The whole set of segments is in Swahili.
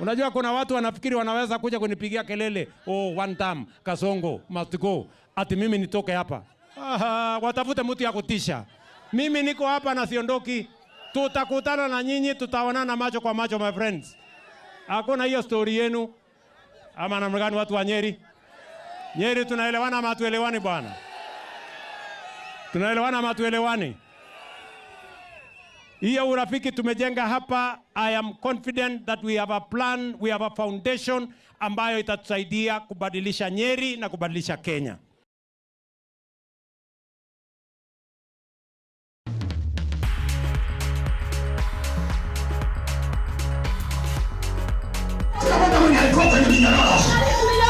Unajua kuna watu wanafikiri wanaweza kuja kunipigia kelele, oh one time, Kasongo, must go, ati mimi nitoke hapa. Watafute mtu ya kutisha. Mimi niko hapa na siondoki. Tutakutana na nyinyi, tutaonana macho kwa macho my friends. Hakuna hiyo story yenu. Ama namna gani watu wa Nyeri? Nyeri tunaelewana ama hatuelewani bwana? Tunaelewana ama hatuelewani? Hiyo urafiki tumejenga hapa. I am confident that we have a plan, we have a foundation ambayo itatusaidia kubadilisha Nyeri na kubadilisha Kenya.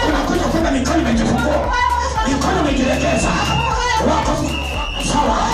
Unakuja kwenda mikono imejifungua, mikono imejilegeza, wako sawa.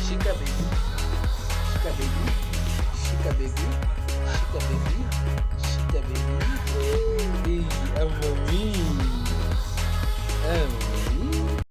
Shika baby. Shika baby.